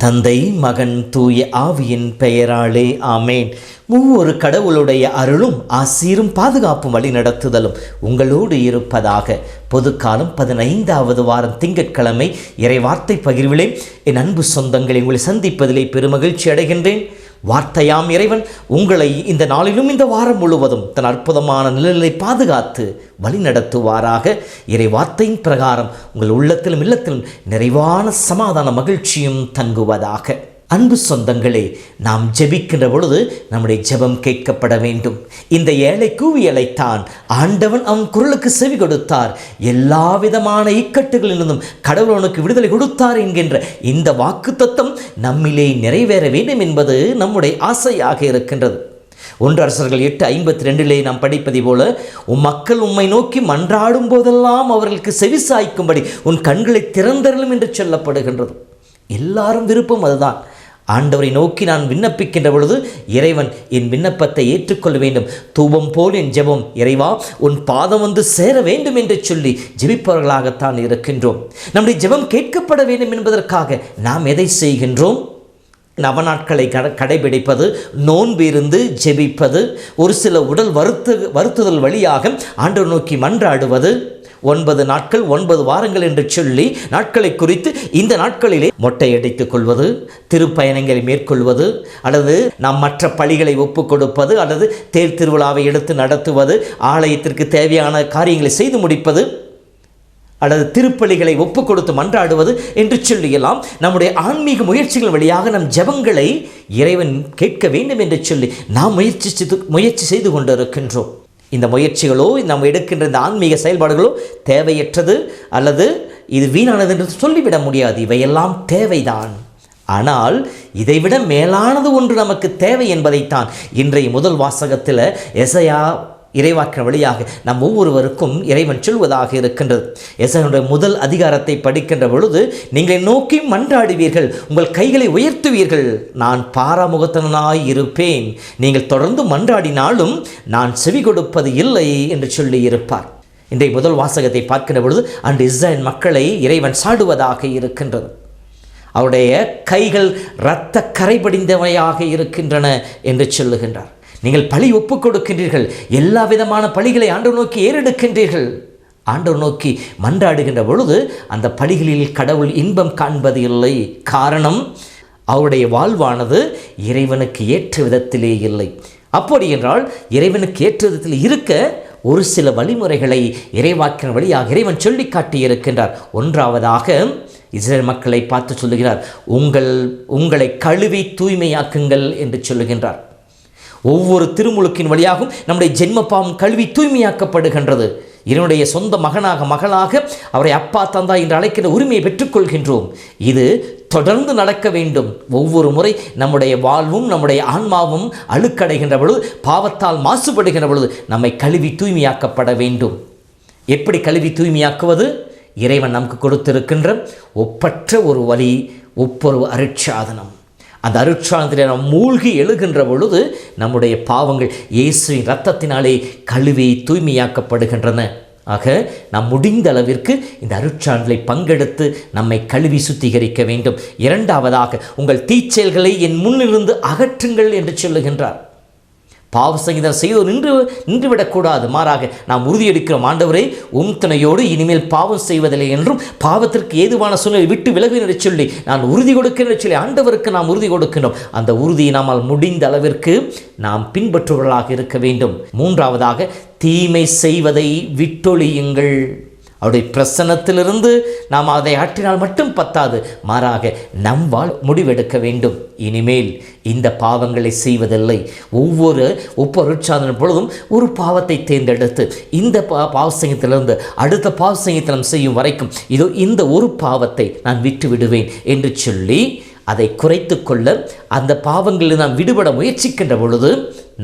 தந்தை, மகன், தூய ஆவியின் பெயராலே ஆமேன். ஒவ்வொரு கடவுளுடைய அருளும் ஆசீரும் பாதுகாப்பும் வழி நடத்துதலும் உங்களோடு இருப்பதாக. பொதுக்காலம் 15வது வாரம் திங்கட்கிழமை இறைவார்த்தை பகிர்விலே என் அன்பு சொந்தங்களை உங்களை சந்திப்பதிலே பெருமகிழ்ச்சி அடைகின்றேன். வார்த்தையாம் இறைவன் உங்களை இந்த நாளிலும் இந்த வாரம் முழுவதும் தன் அற்புதமான நிழலை பாதுகாத்து வழி நடத்துவாராக. இறை வார்த்தையின் பிரகாரம் உங்கள் உள்ளத்திலும் இல்லத்திலும் நிறைவான சமாதான மகிழ்ச்சியும் தங்குவதாக. அன்பு சொந்தங்களே, நாம் ஜெபிக்கின்ற பொழுது நம்முடைய ஜெபம் கேட்கப்பட வேண்டும். இந்த ஏழை கூவி அழைத்தான், ஆண்டவன் அவன் குரலுக்கு செவி கொடுத்தார், எல்லா விதமான இக்கட்டுகளிலிருந்தும் கடவுள் அவனுக்கு விடுதலை கொடுத்தார் என்கின்ற இந்த வாக்குத்தத்தம் நம்மிலே நிறைவேற வேண்டும் என்பது நம்முடைய ஆசையாக இருக்கின்றது. 1 அரசர்கள் 8:52 நாம் படிப்பதை போல, உன் மக்கள் உம்மை நோக்கி மன்றாடும் போதெல்லாம் அவர்களுக்கு செவி சாய்க்கும்படி உன் கண்களை திறந்தருளும் என்று சொல்லப்படுகின்றது. எல்லாரும் விருப்பம் அதுதான். ஆண்டவரை நோக்கி நான் விண்ணப்பிக்கின்ற பொழுது இறைவன் என் விண்ணப்பத்தை ஏற்றுக்கொள்ள வேண்டும். தூபம் போல் என் ஜெபம் இறைவா உன் பாதம் வந்து சேர வேண்டும் என்று சொல்லி ஜெபிப்பவர்களாகத்தான் இருக்கின்றோம். நம்முடைய ஜெபம் கேட்கப்பட வேண்டும் என்பதற்காக நாம் எதை செய்கின்றோம்? நவநாட்களை கடைபிடிப்பது, நோன்பு இருந்து ஜெபிப்பது, ஒரு சில உடல் வருத்துதல் வழியாக ஆண்டவர் நோக்கி மன்றாடுவது, 9 நாட்கள் 9 வாரங்கள் என்று சொல்லி நாட்களை குறித்து இந்த நாட்களிலே மொட்டை அடித்துக் கொள்வது, திருப்பயணங்களை மேற்கொள்வது, அல்லது நாம் மற்ற பழிகளை ஒப்புக் கொடுப்பது, அல்லது தேர் திருவிழாவை எடுத்து நடத்துவது, ஆலயத்திற்கு தேவையான காரியங்களை செய்து முடிப்பது, அல்லது திருப்பலிகளை ஒப்புக் கொடுத்து மன்றாடுவது என்று சொல்லியெல்லாம் நம்முடைய ஆன்மீக முயற்சிகள் வழியாக நம் ஜெபங்களை இறைவன் கேட்க வேண்டும் என்று சொல்லி நாம் முயற்சி செய்து கொண்டிருக்கின்றோம். இந்த முயற்சிகளோ நாம் எடுக்கின்ற இந்த ஆன்மீக செயல்பாடுகளோ தேவையற்றது அல்லது இது வீணானது என்று சொல்லிவிட முடியாது. இவையெல்லாம் தேவைதான். ஆனால் இதைவிட மேலானது ஒன்று நமக்கு தேவை என்பதைத்தான் இன்றைய முதல் வாசகத்தில் எசையா இறைவாக்கின வழியாக நம் ஒவ்வொருவருக்கும் இறைவன் சொல்வதாக இருக்கின்றது. எசையாவுடைய முதல் அதிகாரத்தை படிக்கின்ற பொழுது, நீங்கள் நோக்கி மன்றாடுவீர்கள், உங்கள் கைகளை உயர்த்துவீர்கள், நான் பாராமுகத்தனாய் இருப்பேன், நீங்கள் தொடர்ந்து மன்றாடினாலும் நான் செவி கொடுப்பது இல்லை என்று சொல்லி இருப்பார். இன்றைய முதல் வாசகத்தை பார்க்கின்ற பொழுது அன்று இஸ்ரவேல் மக்களை இறைவன் சாடுவதாக இருக்கின்றது. அவருடைய கைகள் இரத்த கரைபடிந்தவையாக இருக்கின்றன என்று சொல்லுகின்றார். நீங்கள் பழி ஒப்புக் கொடுக்கின்றீர்கள், எல்லா விதமான பழிகளை ஆண்டவர் நோக்கி ஏறெடுக்கின்றீர்கள். ஆண்டவர் நோக்கி மன்றாடுகின்ற பொழுது அந்த பழிகளில் கடவுள் இன்பம் காண்பது இல்லை. காரணம், அவருடைய வாழ்வானது இறைவனுக்கு ஏற்ற விதத்திலே இல்லை. அப்படி என்றால் இறைவனுக்கு ஏற்ற விதத்தில் இருக்க ஒரு சில வழிமுறைகளை இறைவாக்கின வழியாக இறைவன் சொல்லி காட்டியிருக்கின்றார். ஒன்றாவதாக இஸ்ரவேல் மக்களை பார்த்து சொல்லுகிறார், உங்களை கழுவி தூய்மையாக்குங்கள் என்று சொல்லுகின்றார். ஒவ்வொரு திருமுழுக்கின் வழியாகவும் நம்முடைய ஜென்ம பாவம் கழுவி தூய்மையாக்கப்படுகின்றது. என்னுடைய சொந்த மகளாக அவரை அப்பா தந்தா என்று அழைக்கின்ற உரிமையை பெற்றுக்கொள்கின்றோம். இது தொடர்ந்து நடக்க வேண்டும். ஒவ்வொரு முறை நம்முடைய வாழ்வும் நம்முடைய ஆன்மாவும் அழுக்கடைகின்ற பொழுது, பாவத்தால் மாசுபடுகின்ற பொழுது நம்மை கழுவி தூய்மையாக்கப்பட வேண்டும். எப்படி கழுவி தூய்மையாக்குவது? இறைவன் நமக்கு கொடுத்திருக்கின்ற ஒப்பற்ற ஒரு வழி, ஒவ்வொரு அருட்சாதனம். அந்த அருட்சாதனத்தில் நாம் மூழ்கி எழுகின்ற பொழுது நம்முடைய பாவங்கள் இயேசுவின் இரத்தத்தினாலே கழுவி தூய்மையாக்கப்படுகின்றன. ஆக நாம் முடிந்த அளவிற்கு இந்த அருட்சாதனத்தை பங்கெடுத்து நம்மை கழுவி சுத்திகரிக்க வேண்டும். இரண்டாவதாக, உங்கள் தீச்செயல்களை என் முன்னிலிருந்து அகற்றுங்கள் என்று சொல்லுகின்றார். பாவ சங்கீதம் செய்தோர் நின்றுவிடக்கூடாது. மாறாக நாம் உறுதியெடுக்கிறோம், ஆண்டவரே உம் துணையோடு இனிமேல் பாவம் செய்வதில்லை என்றும் பாவத்திற்கு ஏதுவான சூழ்நிலை விட்டு விலகுவேன் என்று சொல்லி நான் உறுதி கொடுக்கிறேன் என்று சொல்லி ஆண்டவருக்கு நாம் உறுதி கொடுக்கின்றோம். அந்த உறுதியை நம்மால் முடிந்த அளவிற்கு நாம் பின்பற்றுவர்களாக இருக்க வேண்டும். மூன்றாவதாக, தீமை செய்வதை விட்டொழியுங்கள். அவருடைய பிரசன்னத்திலிருந்து நாம் அதை ஆற்றினால் மட்டும் பத்தாது, மாறாக நம்மால் முடிவெடுக்க வேண்டும். இனிமேல் இந்த பாவங்களை செய்வதில்லை. ஒவ்வொரு உட்சாதன பொழுதும் ஒரு பாவத்தை தேர்ந்தெடுத்து இந்த பாவசங்கத்திலிருந்து அடுத்த பாவசங்கத்தில் செய்யும் வரைக்கும் இதோ இந்த ஒரு பாவத்தை நான் விட்டு விடுவேன் என்று சொல்லி அதை குறைத்து கொள்ள, அந்த பாவங்களில் நாம் விடுபட முயற்சிக்கின்ற பொழுது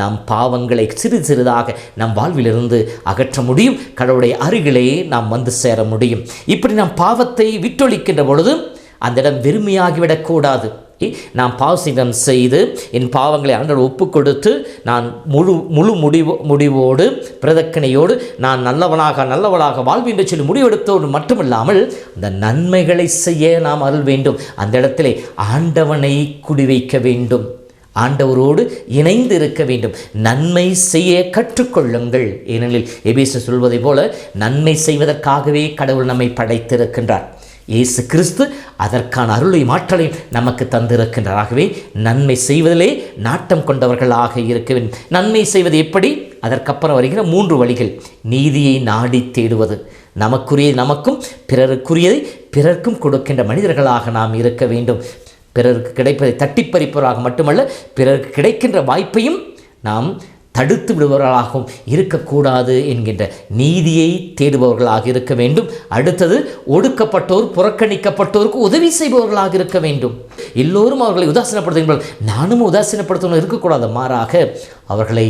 நாம் பாவங்களை சிறிதாக நம் வாழ்விலிருந்து அகற்ற முடியும். கடவுளுடைய அருகிலே நாம் வந்து சேர முடியும். இப்படி நாம் பாவத்தை விட்டொழிக்கின்ற பொழுது அந்த இடம் வெறுமையாகிவிடக்கூடாது. நான் பாவசிடம் செய்து என் பாவங்களை ஆண்டவர் ஒப்பு கொடுத்து நான் முழு முடிவோடு பிரதக்கனையோடு நான் நல்லவளாக வாழ்வேன் என்று சொல்லி முடிவெடுத்தோடு மட்டுமில்லாமல் அந்த நன்மைகளை செய்ய நாம் அருள் வேண்டும். அந்த இடத்திலே ஆண்டவனை குடிவைக்க வேண்டும், ஆண்டவரோடு இணைந்து இருக்க வேண்டும். நன்மை செய்ய கற்றுக்கொள்ளுங்கள். ஏனெனில் எபேசியர் சொல்வதை போல நன்மை செய்வதற்காகவே கடவுள் நம்மை படைத்திருக்கின்றார். இயேசு கிறிஸ்து அதற்கான அருளையும் ஆற்றலையும் நமக்கு தந்திருக்கின்றார். ஆகவே நன்மை செய்வதிலே நாட்டம் கொண்டவர்களாக இருக்க வேண்டும். நன்மை செய்வது எப்படி? அதற்கப்புறம் வருகிற 3 வழிகள். நீதியை நாடி தேடுவது, நமக்குரியதை நமக்கும் பிறருக்குரியதை பிறர்க்கும் கொடுக்கின்ற மனிதர்களாக நாம் இருக்க வேண்டும். பிறருக்கு கிடைப்பதை தட்டிப்பறிப்பவராக மட்டுமல்ல, பிறருக்கு கிடைக்கின்ற வாய்ப்பையும் நாம் தடுத்து விடுபவர்களாகவும் இருக்கக்கூடாது என்கின்ற நீதியை தேடுபவர்களாக இருக்க வேண்டும். அடுத்தது, ஒடுக்கப்பட்டோர் புறக்கணிக்கப்பட்டோருக்கு உதவி செய்பவர்களாக இருக்க வேண்டும். எல்லோரும் அவர்களை உதாசீனப்படுத்துகின்றார்கள், நானும் உதாசீனப்படுத்தணும் இருக்கக்கூடாது. மாறாக அவர்களை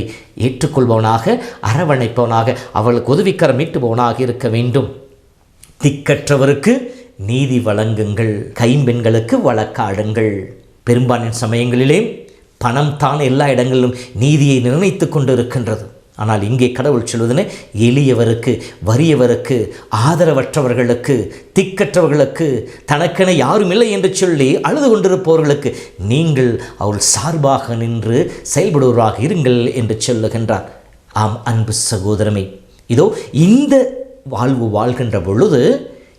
ஏற்றுக்கொள்பவனாக, அரவணைப்பவனாக, அவர்களுக்கு உதவிக்கரம் மீட்டுபவனாக இருக்க வேண்டும். திக்கற்றவருக்கு நீதி வழங்குங்கள், கைம்பெண்களுக்கு வழக்காடுங்கள். பெரும்பாலான சமயங்களிலே பணம் தான் எல்லா இடங்களிலும் நீதியை நிர்ணயித்து கொண்டு இருக்கின்றது. ஆனால் இங்கே கடவுள் சொல்வதனை எளியவருக்கு, வறியவருக்கு, ஆதரவற்றவர்களுக்கு, திக்கற்றவர்களுக்கு, தனக்கென யாரும் இல்லை என்று சொல்லி அழுது கொண்டிருப்பவர்களுக்கு நீங்கள் அவள் சார்பாக நின்று செயல்படுவராக இருங்கள் என்று சொல்லுகின்றார். ஆம் அன்பு சகோதரமே, இதோ இந்த வாழ்வு வாழ்கின்ற பொழுது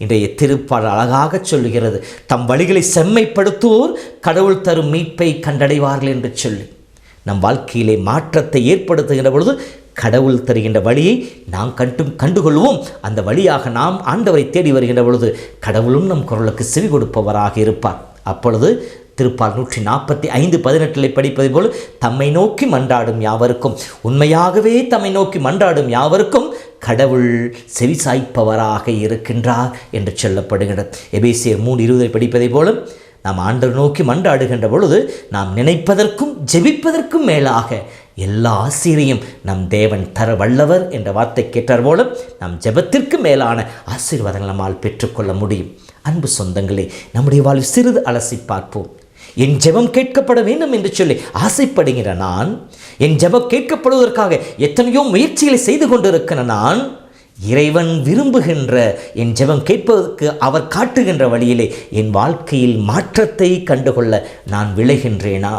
இன்றைய திருப்பாடல் அழகாக சொல்லுகிறது, தம் வழிகளை செம்மைப்படுத்துவோர் கடவுள் தரும் மீட்பை கண்டடைவார்கள் என்று சொல்லி. நம் வாழ்க்கையிலே மாற்றத்தை ஏற்படுத்துகின்ற பொழுது கடவுள் தருகின்ற வழியை நாம் கண்டுகொள்வோம். அந்த வழியாக நாம் ஆண்டவரை தேடி வருகின்ற பொழுது கடவுளும் நம் குரலுக்கு செவி கொடுப்பவராக இருப்பார். அப்பொழுது திருப்பால் 145:18 படிப்பதை போல தம்மை நோக்கி மன்றாடும் யாவருக்கும், உண்மையாகவே தம்மை நோக்கி மன்றாடும் யாவருக்கும் கடவுள் செவிசாய்ப்பவராக இருக்கின்றார் என்று சொல்லப்படுகிறது. எபேசியர் 3:20 படிப்பதை போல நாம் ஆண்டவர் நோக்கி மன்றாடுகின்ற பொழுது நாம் நினைப்பதற்கும் ஜெபிப்பதற்கும் மேலாக எல்லா ஆசீரையும் நம் தேவன் தர வல்லவர் என்ற வார்த்தை கேட்டார் போல நாம் ஜெபத்திற்கு மேலான ஆசீர்வாதங்கள் நம்மால் பெற்றுக்கொள்ள முடியும். அன்பு சொந்தங்களே, நம்முடைய வாழ்வு சிறிது அலசி பார்ப்போம். என் ஜெபம் கேட்கப்பட வேண்டும் என்று சொல்லி ஆசைப்படுகிற நான், என் ஜெபம் கேட்கப்படுவதற்காக எத்தனையோ முயற்சிகளை செய்து கொண்டிருக்கிற நான், இறைவன் விரும்புகின்ற என் ஜெபம் கேட்பதற்கு அவர் காட்டுகின்ற வழியிலே என் வாழ்க்கையில் மாற்றத்தை கண்டுகொள்ள நான் விளைகின்றேனா?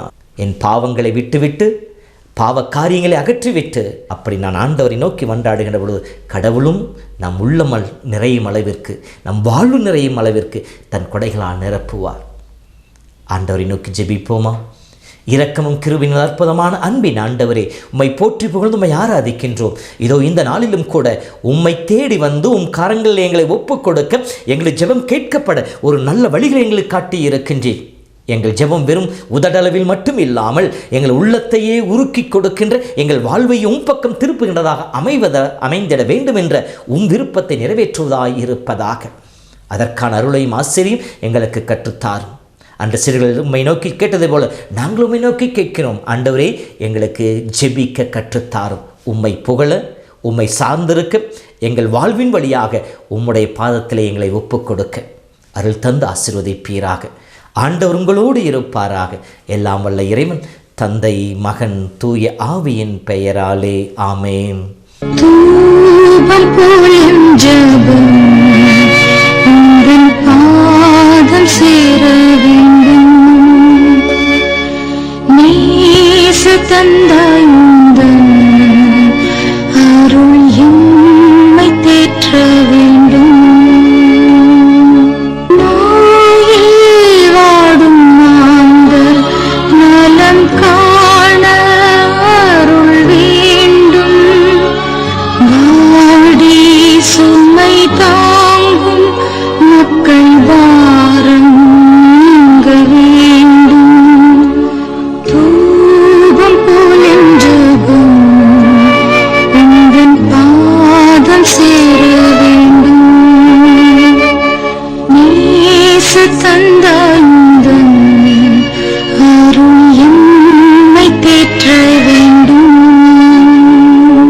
என் பாவங்களை விட்டுவிட்டு, பாவ காரியங்களை அகற்றிவிட்டு அப்படி நான் ஆண்டவரை நோக்கி மன்றாடுகின்ற பொழுது கடவுளும் நம் உள்ளம் நிறையும் அளவிற்கு, நம் வாழ்வு நிறையும் அளவிற்கு தன் கொடைகளால் நிரப்புவார். ஆண்டவரை நோக்கி ஜெபிப்போமா? இரக்கமும் கிருபையும் அற்புதமான அன்பின் ஆண்டவரே, உம்மை போற்றி புகழ்ந்து உம்மை ஆராதிக்கின்றோம். இதோ இந்த நாளிலும் கூட உம்மை தேடி வந்து உம் கரங்களில் எங்களை ஒப்புக் கொடுக்க, எங்களை ஜெபம் கேட்கப்பட ஒரு நல்ல வழிகளை எங்களுக்கு காட்டி இருக்கின்றேன். எங்கள் ஜெபம் வெறும் உதடளவில் மட்டும் இல்லாமல் எங்கள் உள்ளத்தையே உருக்கி கொடுக்கின்ற, எங்கள் வாழ்வை உம் பக்கம் திருப்புகின்றதாக அமைந்திட வேண்டும் என்ற உம் விருப்பத்தை நிறைவேற்றுவதாய் இருப்பதாக. அதற்கான அருளையும் ஆசிரியும் எங்களுக்கு கற்றுத்தாரும். அன்று சிறுகள் உம்மை நோக்கி கேட்டதை போல நாங்கள் உம்மை நோக்கி கேட்கிறோம். ஆண்டவரே, எங்களுக்கு ஜெபிக்க கற்றுத்தாரும். உம்மை புகழ, உம்மை சார்ந்திருக்க, எங்கள் வாழ்வின் வழியாக உம்முடைய பாதத்திலே எங்களை ஒப்புக் கொடுக்க அருள் தந்து ஆசீர்வதிப்பீராக. ஆண்டவர் உங்களோடு இருப்பாராக. எல்லாம் வல்ல இறைவன், தந்தை, மகன், தூய ஆவியின் பெயராலே ஆமேன்.